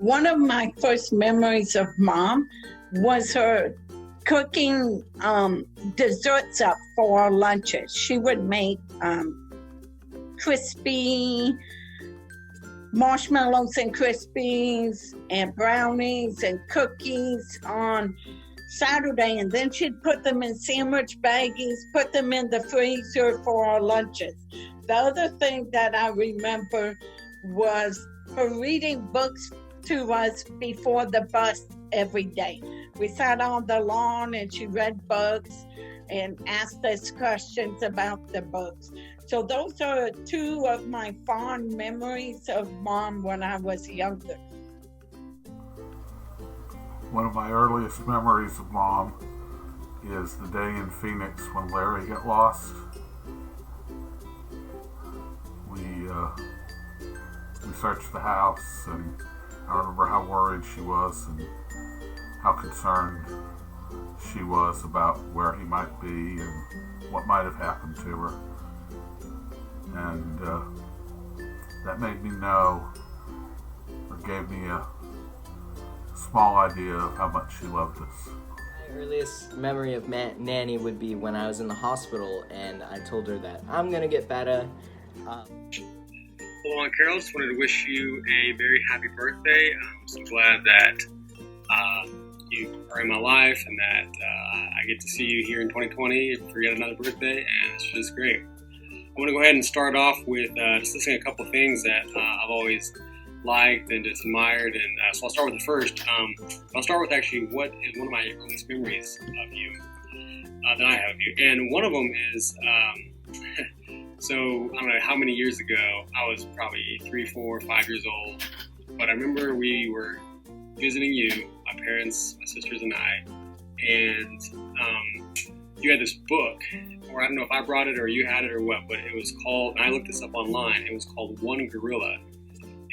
One of my first memories of Mom was her cooking desserts up for our lunches. She would make crispy marshmallows and crispies and brownies and cookies on Saturday, and then she'd put them in sandwich baggies, put them in the freezer for our lunches. The other thing that I remember was her reading books to us before the bus every day. We sat on the lawn and she read books and asked us questions about the books. So those are two of my fond memories of Mom when I was younger. One of my earliest memories of Mom is the day in Phoenix when Larry got lost. We searched the house, and I remember how worried she was and how concerned she was about where he might be and what might have happened to her. And that made me know, or gave me a small idea of how much she loved us. My earliest memory of Nanny would be when I was in the hospital and I told her that I'm gonna get better. Hello, Aunt Carol. Just wanted to wish you a very happy birthday. I'm so glad that you are in my life and that I get to see you here in 2020 for yet another birthday, and it's just great. I want to go ahead and start off with just listing a couple of things that I've always liked and just admired, and so I'll start with the first. I'll start with actually what is one of my earliest memories of you that I have of you, and one of them is so I don't know how many years ago. I was probably 3, 4, 5 years old, but I remember we were visiting you, my parents, my sisters, and I, and you had this book, or I don't know if I brought it or you had it or what, but it was called, and I looked this up online, it was called One Gorilla.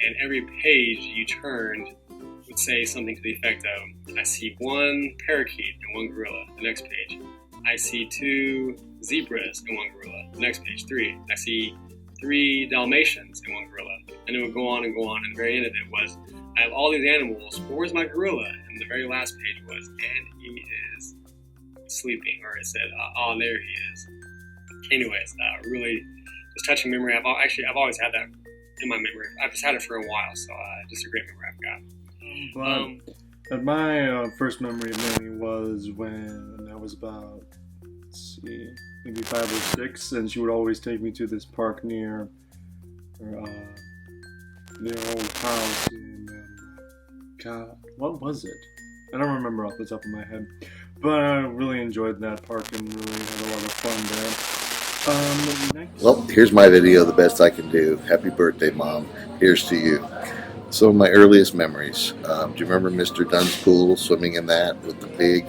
And every page you turned would say something to the effect of, I see 1 parakeet and 1 gorilla. The next page, I see 2 zebras and 1 gorilla. The next page, 3. I see 3 Dalmatians and 1 gorilla. And it would go on and go on. And the very end of it was, I have all these animals, but where's my gorilla? And the very last page was, and he is sleeping. Or it said, oh, there he is. Anyways, really just touching memory. I've always had that in my memory. I've just had it for a while, so just a great memory I've got. My first memory of Nanny was when I was about, maybe 5 or 6, and she would always take me to this park near their old house in, God, what was it? I don't remember off the top of my head, but I really enjoyed that park and really had a lot of fun there. Well, here's my video, the best I can do. Happy birthday, Mom. Here's to you. Some of my earliest memories. Do you remember Mr. Dunn's pool, swimming in that with the big,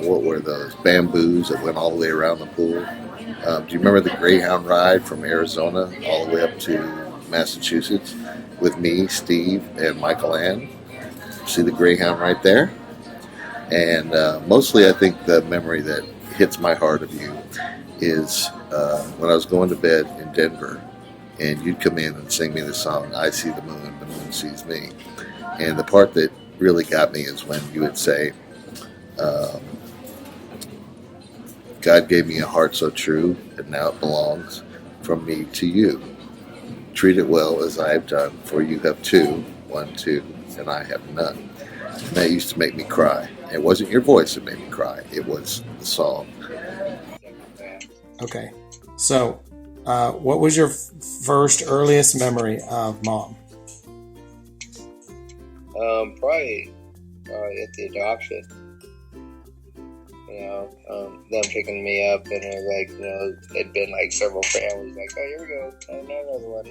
what were those, bamboos that went all the way around the pool? Do you remember the Greyhound ride from Arizona all the way up to Massachusetts with me, Steve, and Michael Ann? See the Greyhound right there? And mostly I think the memory that hits my heart of you is when I was going to bed in Denver, and you'd come in and sing me the song, I See the Moon Sees Me. And the part that really got me is when you would say, God gave me a heart so true, and now it belongs from me to you. Treat it well as I have done, for you have 2, 1, 2, and I have none. And that used to make me cry. It wasn't your voice that made me cry, it was the song. Okay, so what was your first earliest memory of Mom? Probably at the adoption. Them picking me up, and it was like, it'd been like several families, like, oh, here we go, another one.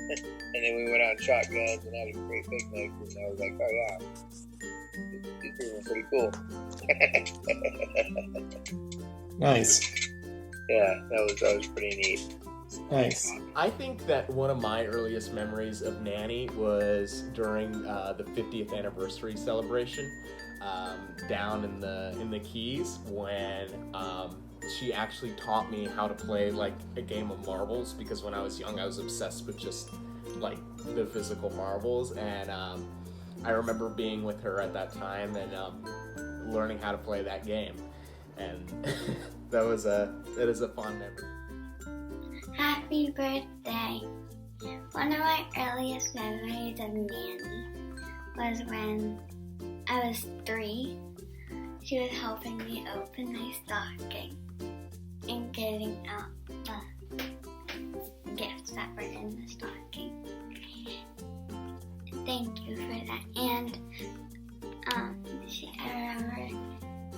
And then we went out and shot guns and had a great picnic, and I was like, oh yeah, these people are pretty cool. Nice. Yeah, that was pretty neat. Nice. I think that one of my earliest memories of Nanny was during the 50th anniversary celebration down in the Keys, when she actually taught me how to play like a game of marbles, because when I was young I was obsessed with just like the physical marbles, and I remember being with her at that time and learning how to play that game, and that is a fond memory. Happy birthday! One of my earliest memories of Nanny was when I was 3. She was helping me open my stocking and getting out the gifts that were in the stocking. Thank you for that. And I remember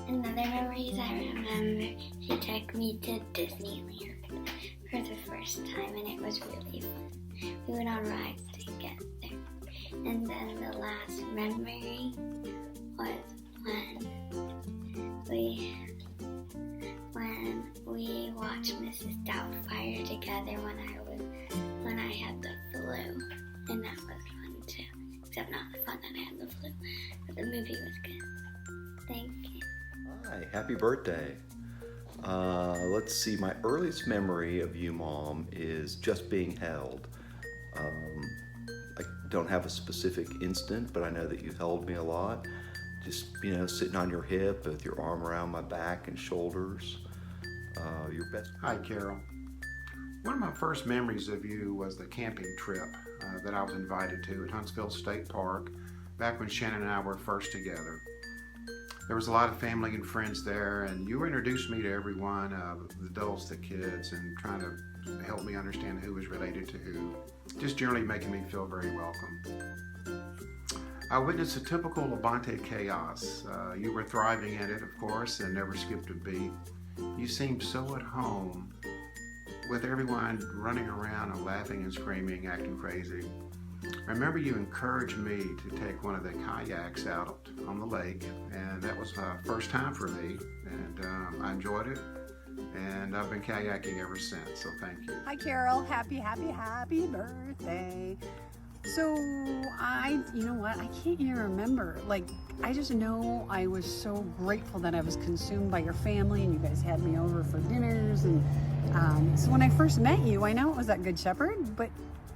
another memories. I remember she took me to Disneyland for the first time, and it was really fun. We went on rides together. And then the last memory was when we watched Mrs. Doubtfire together when I had the flu, and that was fun too. Except not the fun that I had the flu, but the movie was good. Thank you. Hi, happy birthday. Let's see, my earliest memory of you, Mom, is just being held. I don't have a specific instant, but I know that you held me a lot. Just, sitting on your hip with your arm around my back and shoulders. Your best. Hi, Carol. One of my first memories of you was the camping trip that I was invited to at Huntsville State Park back when Shannon and I were first together. There was a lot of family and friends there, and you introduced me to everyone, the adults, the kids, and trying to help me understand who was related to who, just generally making me feel very welcome. I witnessed a typical LaBonte chaos. You were thriving in it, of course, and never skipped a beat. You seemed so at home with everyone running around and laughing and screaming, acting crazy. I remember you encouraged me to take one of the kayaks out on the lake, and that was the first time for me, and I enjoyed it, and I've been kayaking ever since, so thank you. Hi Carol, happy birthday. So you know what, I can't even remember. I just know I was so grateful that I was consumed by your family and you guys had me over for dinners. And so when I first met you, I know it was at Good Shepherd, but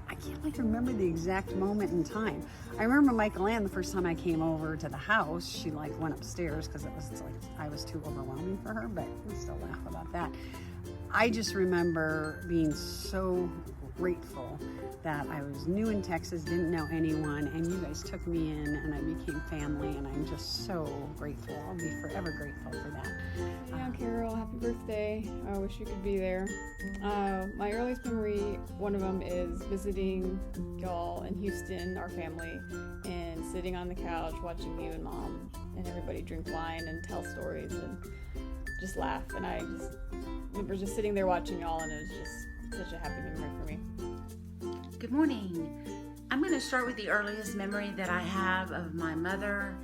I can't remember the exact moment in time. I remember Michael Ann, the first time I came over to the house, she went upstairs because it was I was too overwhelming for her, but we still laugh about that. I just remember being so grateful that I was new in Texas, didn't know anyone, and you guys took me in and I became family, and I'm just so grateful. I'll be forever grateful for that. Yeah, Carol, happy birthday. I wish you could be there. My earliest memory, one of them is visiting y'all in Houston, our family, and sitting on the couch watching you and Mom and everybody drink wine and tell stories and just laugh. And I just remember just sitting there watching y'all, and it was just such a happy memory for me. Good morning. I'm going to start with the earliest memory that I have of my mother,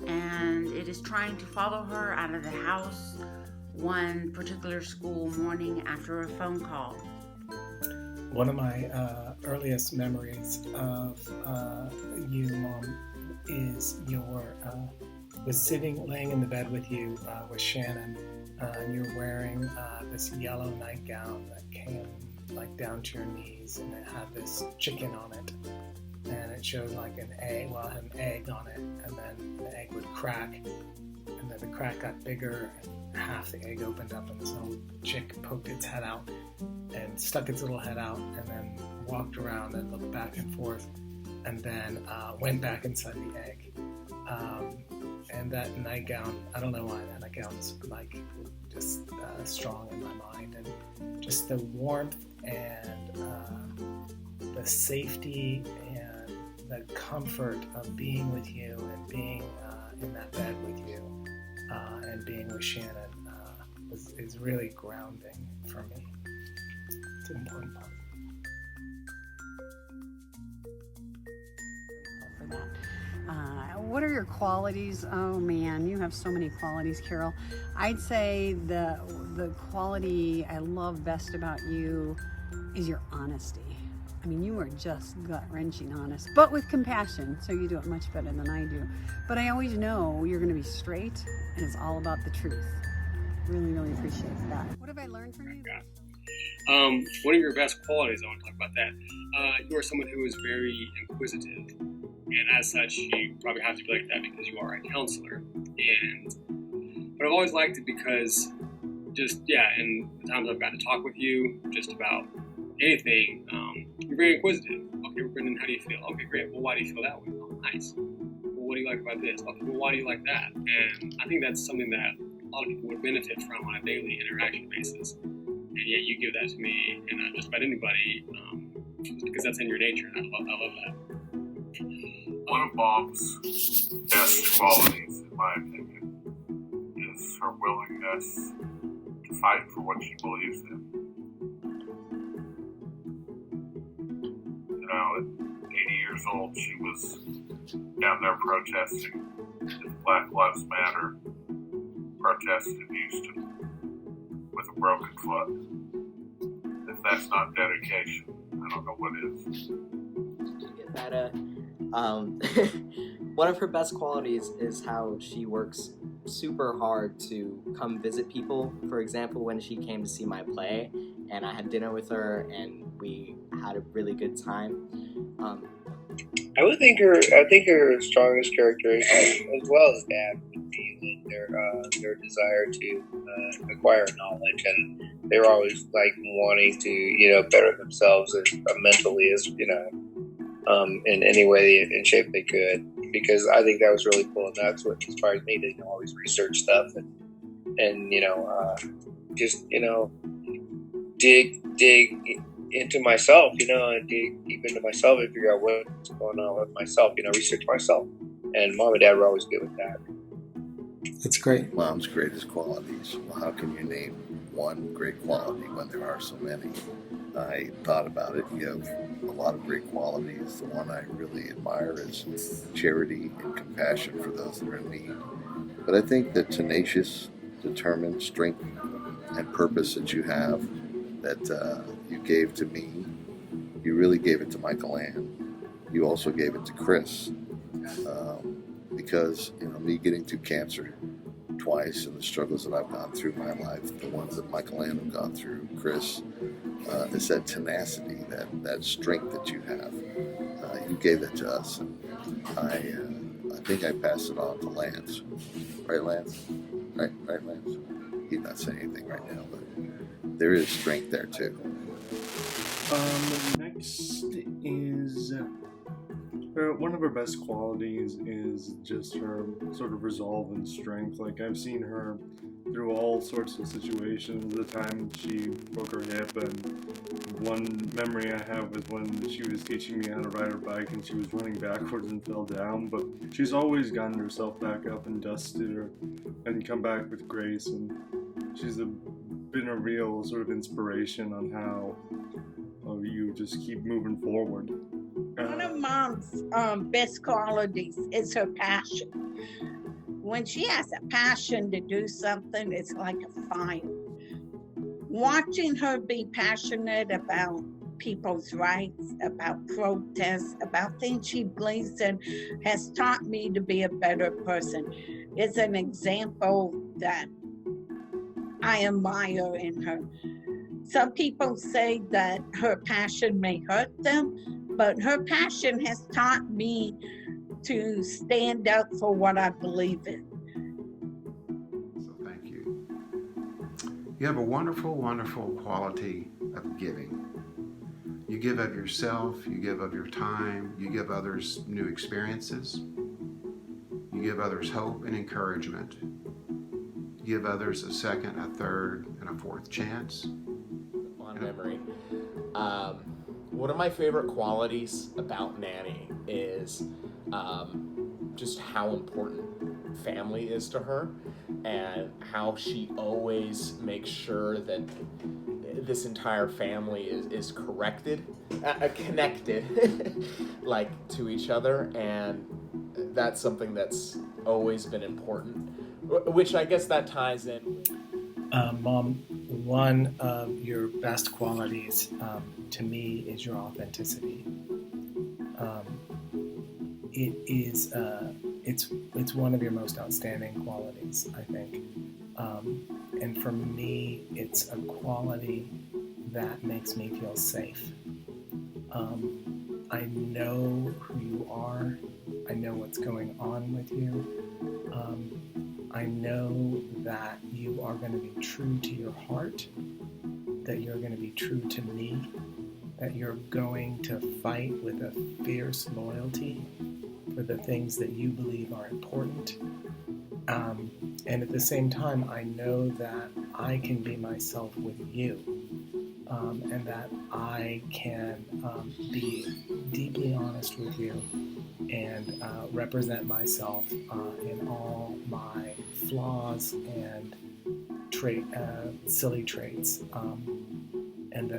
and it is trying to follow her out of the house one particular school morning after a phone call. One of my earliest memories of you, Mom, is was laying in the bed with you with Shannon, and you're wearing this yellow nightgown that came down to your knees, and it had this chicken on it, and it showed an egg, it had an egg on it, and then the egg would crack, and then the crack got bigger, and half the egg opened up, and this little chick poked its head out, and stuck its little head out, and then walked around and looked back and forth, and then went back inside the egg. And that nightgown, I don't know why that nightgown's just strong in my mind, and just the warmth and the safety and the comfort of being with you and being in that bed with you and being with Shannon is really grounding for me. It's an important part. For that. What are your qualities? Oh man, you have so many qualities, Carol. I'd say the quality I love best about you is your honesty. I mean, you are just gut-wrenching honest, but with compassion, so you do it much better than I do. But I always know you're going to be straight, and it's all about the truth. Really, really appreciate that. What have I learned from you? One of your best qualities, I want to talk about that. You are someone who is very inquisitive. And as such, you probably have to be like that because you are a counselor. But I've always liked it because in the times I've gotten to talk with you just about anything, you're very inquisitive. Okay, Brendan, how do you feel? Okay, great. Well, why do you feel that way? Oh, nice. Well, what do you like about this? Okay, well, why do you like that? And I think that's something that a lot of people would benefit from on a daily interaction basis. And yet you give that to me and just about anybody because that's in your nature, and I love that. One of Mom's best qualities, in my opinion, is her willingness to fight for what she believes in. You know, at 80 years old, she was down there protesting if Black Lives Matter, protested in Houston with a broken foot. If that's not dedication, I don't know what is. One of her best qualities is how she works super hard to come visit people. For example, when she came to see my play, and I had dinner with her, and we had a really good time. I think her strongest characteristic, as well as Dad, would be their desire to acquire knowledge, and they were always like wanting to better themselves as mentally as in any way and shape they could. Because I think that was really cool, and that's what inspired me to always research stuff and just dig into myself, and dig deep into myself and figure out what's going on with myself, research myself. And Mom and Dad were always good with that. That's great. Mom's greatest qualities. Well, how can you name one great quality when there are so many? I thought about it. You have a lot of great qualities. The one I really admire is charity and compassion for those that are in need. But I think the tenacious, determined strength and purpose that you have, that you gave to me, you really gave it to Michael Ann. You also gave it to Chris. Because me getting through cancer twice and the struggles that I've gone through in my life, the ones that Michael Ann have gone through, Chris, is that tenacity, that strength that you have. You gave that to us. I think I passed it on to Lance. Right, Lance? Right, Lance? He's not saying anything right now, but there is strength there too. Next is one of her best qualities is just her sort of resolve and strength. Like, I've seen her through all sorts of situations. The time she broke her hip, and one memory I have was when she was teaching me how to ride her bike and she was running backwards and fell down, but she's always gotten herself back up and dusted her and come back with grace, and she's been a real sort of inspiration on how you just keep moving forward. One of Mom's best qualities is her passion. When she has a passion to do something, it's like a fire. Watching her be passionate about people's rights, about protests, about things she believes in, has taught me to be a better person. It's an example that I admire in her. Some people say that her passion may hurt them, but her passion has taught me to stand up for what I believe in. So thank you. You have a wonderful, wonderful quality of giving. You give of yourself, you give of your time, you give others new experiences, you give others hope and encouragement, you give others a second, a third, and a fourth chance. On memory. One of my favorite qualities about Nanny is just how important family is to her, and how she always makes sure that this entire family is connected like to each other, and that's something that's always been important, which I guess that ties in. Mom, one of your best qualities to me is your authenticity. It's one of your most outstanding qualities, I think. And for me, it's a quality that makes me feel safe. I know who you are, I know what's going on with you. I know that you are going to be true to your heart, that you're going to be true to me, that you're going to fight with a fierce loyalty for the things that you believe are important. And at the same time, I know that I can be myself with you, and that I can be deeply honest with you and represent myself in all my flaws and silly traits, and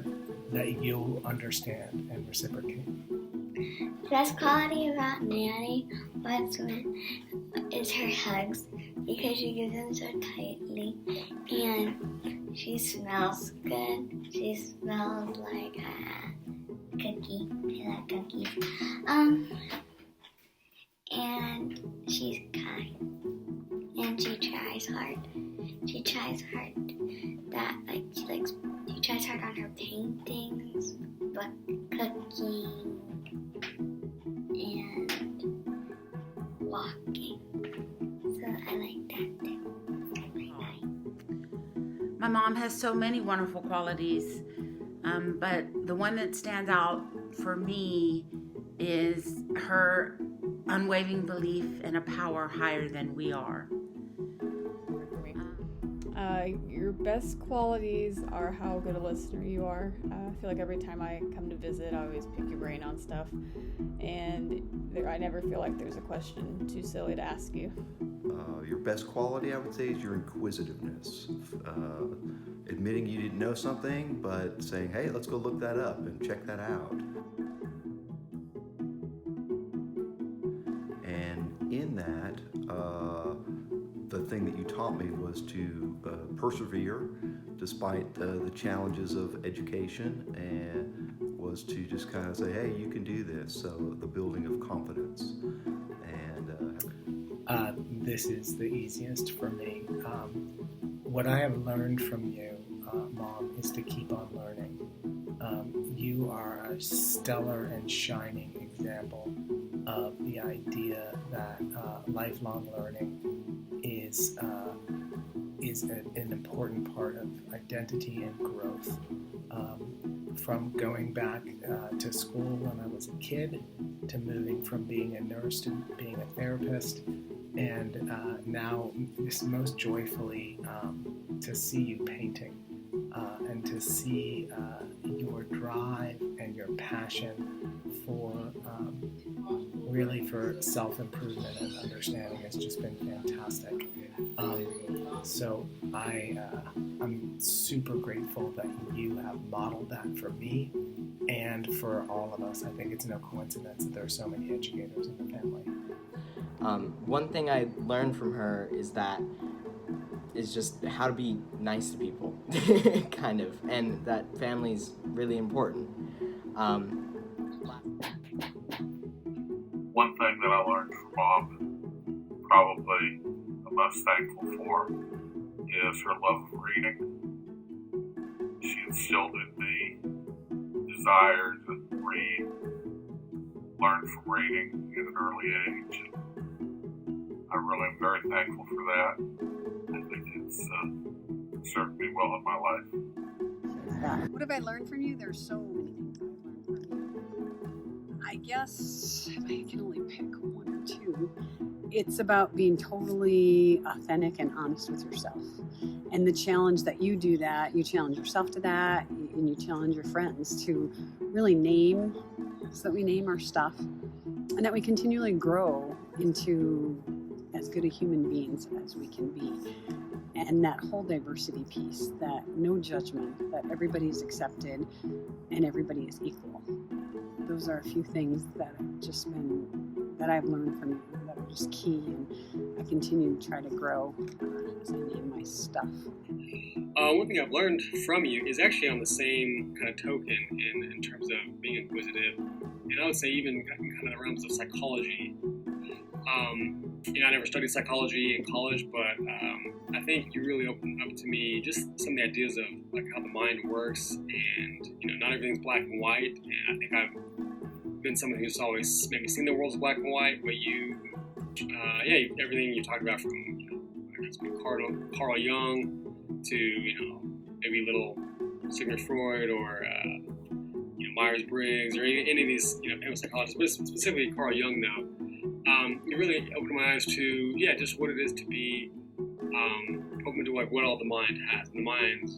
that you'll understand and reciprocate. The best quality about Nanny is her hugs, because she gives them so tightly, and she smells good. She smells like a cookie. I like cookies. And she's kind, and she tries hard. She tries hard. She tries hard on her paintings, but cooking and walking. So I like that too. My mom has so many wonderful qualities, but the one that stands out for me is her unwavering belief in a power higher than we are. Your best qualities are how good a listener you are. I feel like every time I come to visit, I always pick your brain on stuff, and I never feel like there's a question too silly to ask you. Your best quality, I would say, is your inquisitiveness. Admitting you didn't know something, but saying, hey, let's go look that up and check that out. And in that, the thing that you taught me was to persevere despite the challenges of education, and was to just kind of say, hey, you can do this. So the building of confidence. And this is the easiest for me. What I have learned from you, Mom, is to keep on learning. You are a stellar and shining example of the idea that lifelong learning is an important part of identity and growth. From going back to school when I was a kid, to moving from being a nurse to being a therapist, and now just most joyfully to see you painting, and to see your drive and your passion for really for self-improvement and understanding has just been fantastic. So I'm super grateful that you have modeled that for me and for all of us. I think it's no coincidence that there are so many educators in the family. One thing I learned from her is just how to be nice to people, kind of, and that family's really important. One thing that I learned from Mom, probably the most thankful for, is her love of reading. She instilled in me desire to read, learn from reading at an early age. I really am very thankful for that. I think it's served me well in my life. What have I learned from you? There's so many things I've learned from you. I guess if I can only pick one or two, it's about being totally authentic and honest with yourself. And the challenge that you do that, you challenge yourself to that, and you challenge your friends to really name, so that we name our stuff, and that we continually grow into as good a human beings as we can be. And that whole diversity piece, that no judgment, that everybody is accepted and everybody is equal. Those are a few things that I've learned from you that are just key, and I continue to try to grow as I name my stuff. One thing I've learned from you is actually on the same kind of token in terms of being inquisitive, and I would say even kind of the realms of psychology. I never studied psychology in college, but I think you really opened up to me just some of the ideas of like how the mind works, and not everything's black and white. And I think I've been someone who's always maybe seen the world as black and white, but everything you talked about from, I guess, Carl Jung to, maybe little Sigmund Freud or, Myers-Briggs or any of these, famous psychologists, but specifically Carl Jung now, it really opened my eyes to, just what it is to be open to like what all the mind has. And the mind,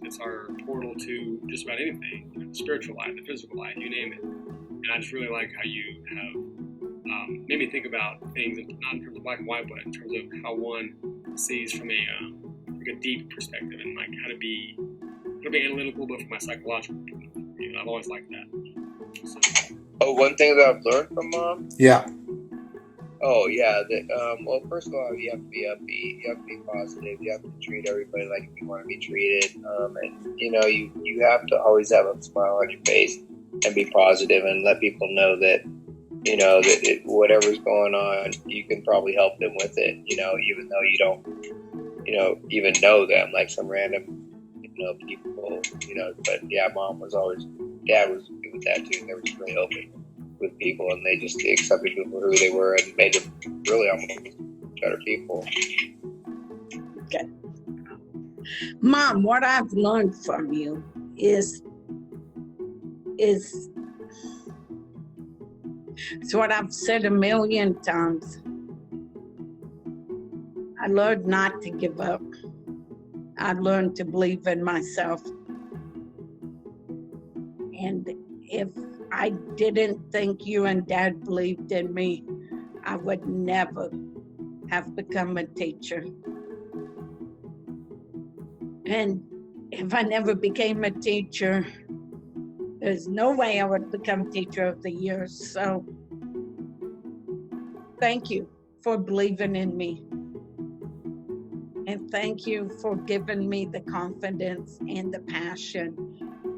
it's our portal to just about anything, the spiritual life, the physical life, you name it. And I just really like how you have made me think about things, not in terms of black and white, but in terms of how one sees from a deep perspective, and like how to be analytical, but from my psychological point of view. I've always liked that. So. One thing that I've learned from Mom? Yeah. Oh, yeah. Well, first of all, you have to be upbeat. You have to be positive. You have to treat everybody like you want to be treated. And, you have to always have a smile on your face and be positive and let people know that, whatever's going on, you can probably help them with it, even though you don't, even know them, like some random, people, but yeah, Dad was good with that too. They were just really open with people, and they just accepted people for who they were and made them really almost better people. Okay. Mom, what I've learned from you is it's what I've said a million times. I learned not to give up. I learned to believe in myself. And if I didn't think you and Dad believed in me, I would never have become a teacher. And if I never became a teacher, there's no way I would become Teacher of the Year. So thank you for believing in me. And thank you for giving me the confidence and the passion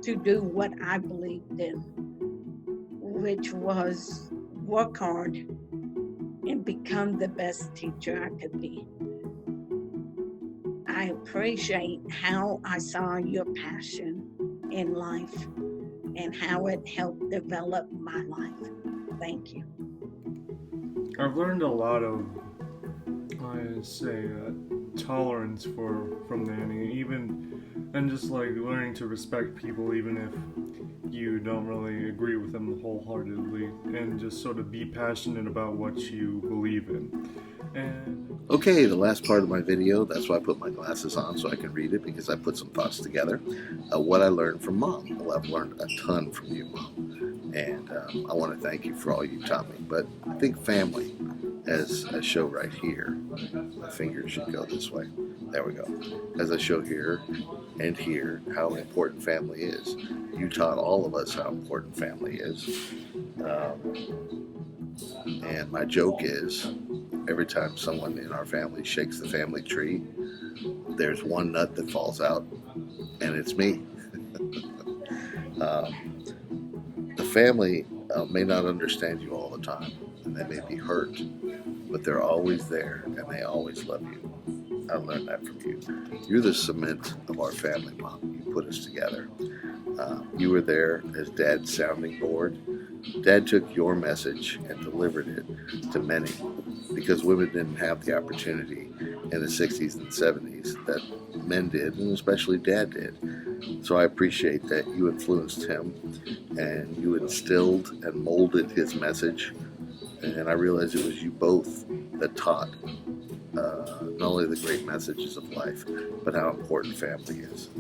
to do what I believed in, which was work hard and become the best teacher I could be. I appreciate how I saw your passion in life and how it helped develop my life. Thank you. I've learned a lot of, tolerance from Nanny, and just like learning to respect people even if you don't really agree with them wholeheartedly, and just sort of be passionate about what you believe in. And okay, the last part of my video, that's why I put my glasses on so I can read it, because I put some thoughts together. What I learned from Mom. Well, I've learned a ton from you, Mom, and I want to thank you for all you taught me. But I think family, as I show right here, my fingers should go this way. There we go. As I show here and here how important family is. You taught all of us how important family is. And my joke is, every time someone in our family shakes the family tree, there's one nut that falls out, and it's me. The family may not understand you all the time, and they may be hurt, but they're always there, and they always love you. I learned that from you. You're the cement of our family, Mom. You put us together. You were there as Dad's sounding board. Dad took your message and delivered it to many, because women didn't have the opportunity in the 60s and 70s that men did, and especially Dad did. So I appreciate that you influenced him and you instilled and molded his message. And I realize it was you both that taught not only the great messages of life, but how important family is.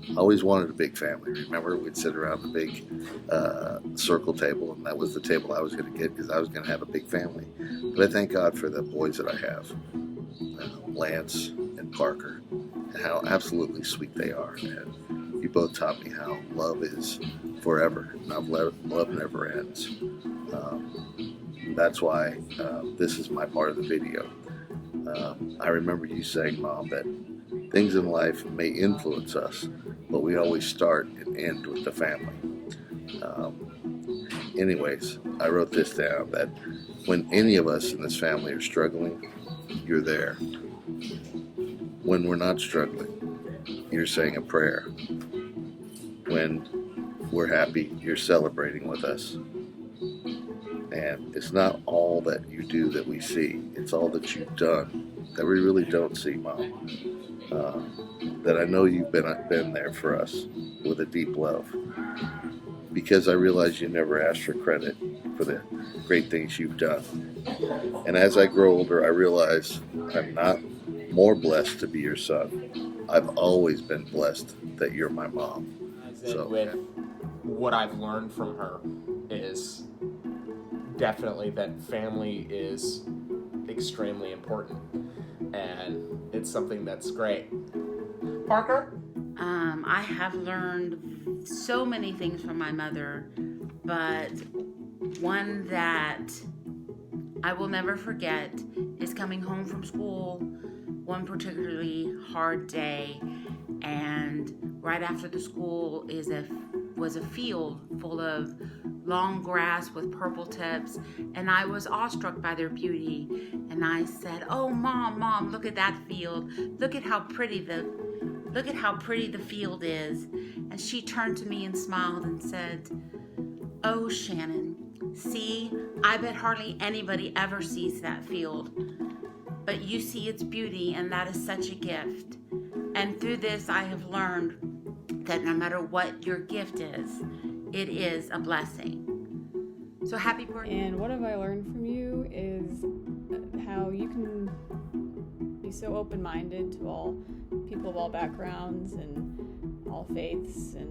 I always wanted a big family. Remember, we'd sit around the big circle table, and that was the table I was going to get because I was going to have a big family. But I thank God for the boys that I have, Lance and Parker, and how absolutely sweet they are. And you both taught me how love is forever. Now, love never ends. That's why this is my part of the video. I remember you saying, Mom, that things in life may influence us, but we always start and end with the family. Anyways, I wrote this down, that when any of us in this family are struggling, you're there. When we're not struggling, you're saying a prayer. When we're happy, you're celebrating with us. And it's not all that you do that we see. It's all that you've done that we really don't see, Mom. That I know you've been there for us with a deep love. Because I realize you never asked for credit for the great things you've done. And as I grow older, I realize I'm not more blessed to be your son. I've always been blessed that you're my mom. So, with what I've learned from her is definitely that family is extremely important, and it's something that's great. Parker? I have learned so many things from my mother, but one that I will never forget is coming home from school one particularly hard day, and right after the school was a field full of long grass with purple tips, and I was awestruck by their beauty, and I said, "Oh, Mom, look at that field. Look at how pretty the field is." And she turned to me and smiled and said, "Oh, Shannon, see, I bet hardly anybody ever sees that field. But you see its beauty, and that is such a gift. And through this, I have learned that no matter what your gift is, it is a blessing." So happy birthday. And what have I learned from you is how you can be so open-minded to all people of all backgrounds and all faiths and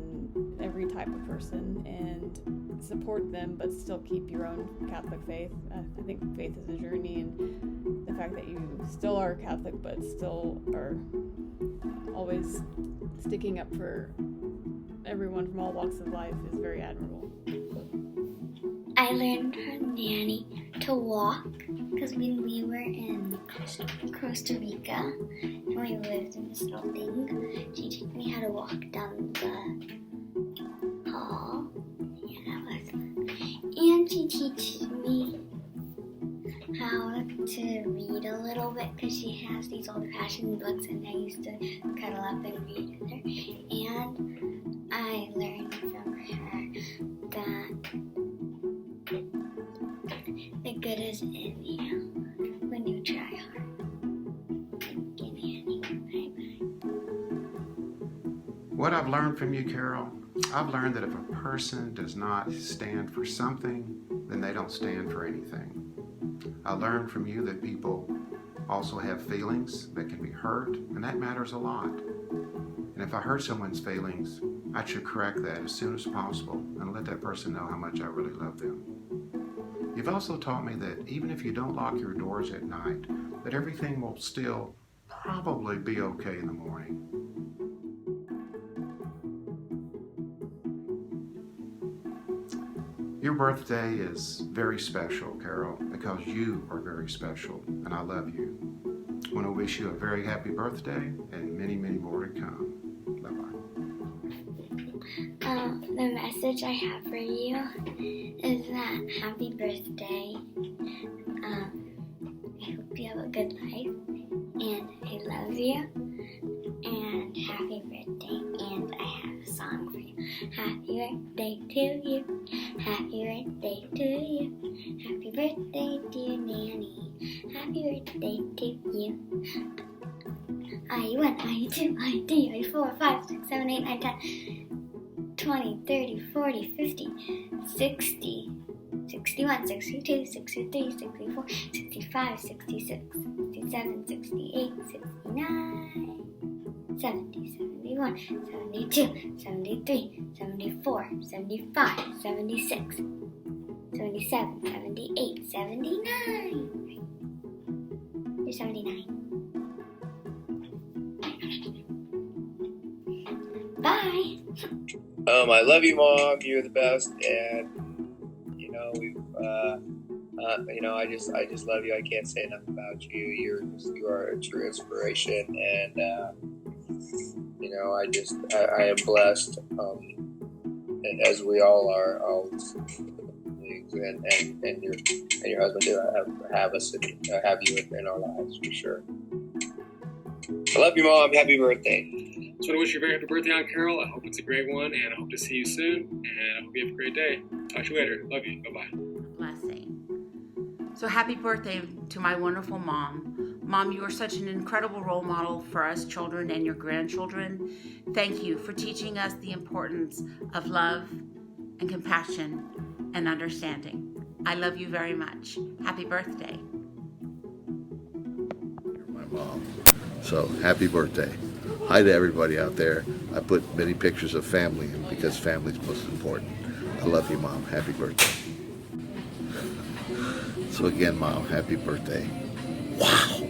every type of person, and support them but still keep your own Catholic faith. I think faith is a journey, and the fact that you still are Catholic but still are always sticking up for everyone from all walks of life is very admirable. I learned from Nanny to walk, because when we were in Costa Rica and we lived in this little thing, she taught me how to walk down the hall. Yeah, that was fun. And she teaches me how to read a little bit, because she has these old-fashioned books, and I used to cuddle up and read with her. And I learned from her that the good is in you when you try hard. Thank you, Nanny. Bye-bye. What I've learned from you, Carol, I've learned that if a person does not stand for something, then they don't stand for anything. I learned from you that people also have feelings that can be hurt, and that matters a lot. And if I hurt someone's feelings, I should correct that as soon as possible and let that person know how much I really love them. You've also taught me that even if you don't lock your doors at night, that everything will still probably be okay in the morning. Your birthday is very special, Carol, because you are very special, and I love you. I want to wish you a very happy birthday and many, many more to come. The message I have for you is that happy birthday. I hope you have a good life, and I love you, and happy birthday. And I have a song for you. Happy birthday to you. Happy birthday to you. Happy birthday, dear Nanny. Happy birthday to you. I1, I2, I3, I4, 5, 6, 7, 8, 9, 10, 20, 30, 40, 50, 60, 61, 62, 63, 64, 65, 66, 67, 68, 69, 70, 71, 72, 73, 74, 75, 76, 77, 78, 79. You're 79. Bye. I love you, Mom. You're the best, and I just love you. I can't say enough about you. You are a true inspiration, and I am blessed, as we all are. And your husband do have you in our lives for sure. I love you, Mom. Happy birthday. So I wish you a very happy birthday, Aunt Carol. I hope it's a great one, and I hope to see you soon. And I hope you have a great day. Talk to you later. Love you. Bye-bye. Blessing. So happy birthday to my wonderful mom. Mom, you are such an incredible role model for us children and your grandchildren. Thank you for teaching us the importance of love and compassion and understanding. I love you very much. Happy birthday. My mom. So happy birthday. Hi to everybody out there. I put many pictures of family in because family's most important. I love you, Mom. Happy birthday. So again, Mom, happy birthday. Wow,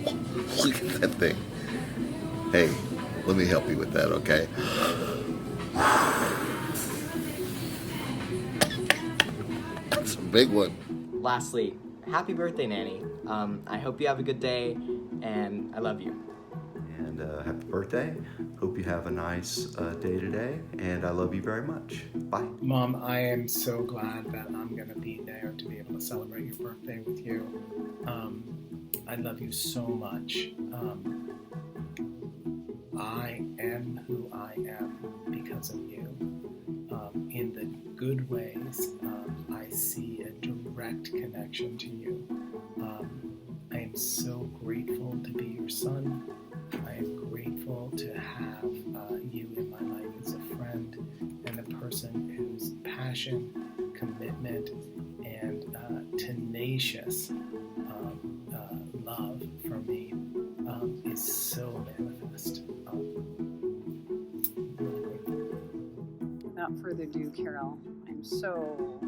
look at that thing. Hey, let me help you with that, okay? That's a big one. Lastly, happy birthday, Nanny. I hope you have a good day, and I love you. And happy birthday. Hope you have a nice day today, and I love you very much. Bye. Mom, I am so glad that I'm going to be there to be able to celebrate your birthday with you. I love you so much. I am who I am because of you. In the good ways, I see a direct connection to you. I am so grateful to be your son. I am grateful to have you in my life as a friend and a person whose passion, commitment, and tenacious love for me is so manifest. Really grateful. Without further ado, Carol, I'm so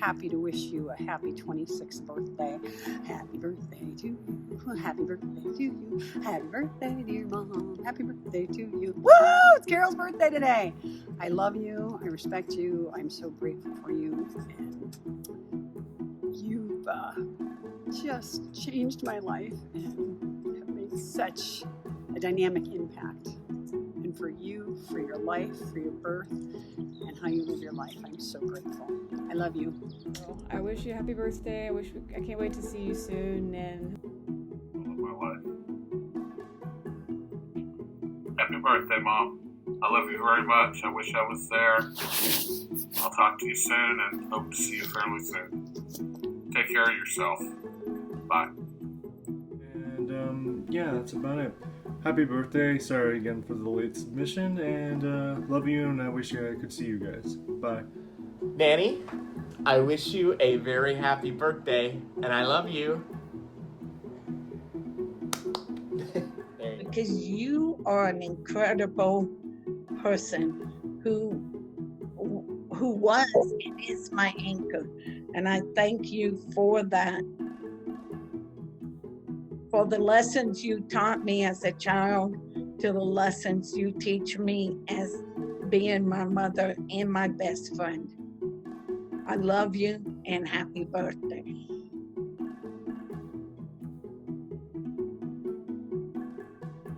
happy to wish you a happy 26th birthday. Happy birthday to you. Happy birthday to you. Happy birthday, dear Mom. Happy birthday to you. Woo! It's Carol's birthday today. I love you. I respect you. I'm so grateful for you. And you've just changed my life and have made such a dynamic impact. And for you, for your life, for your birth, and how you live your life, I'm so grateful. I love you. Well, I wish you a happy birthday. I can't wait to see you soon. And My life. Happy birthday, Mom. I love you very much. I wish I was there. I'll talk to you soon and hope to see you fairly soon. Take care of yourself. Bye. And yeah, that's about it. Happy birthday. Sorry again for the late submission. And love you, and I wish I could see you guys. Bye. Nanny, I wish you a very happy birthday, and I love you. Because you are an incredible person who was and is my anchor. And I thank you for that. For the lessons you taught me as a child, to the lessons you teach me as being my mother and my best friend. I love you and happy birthday.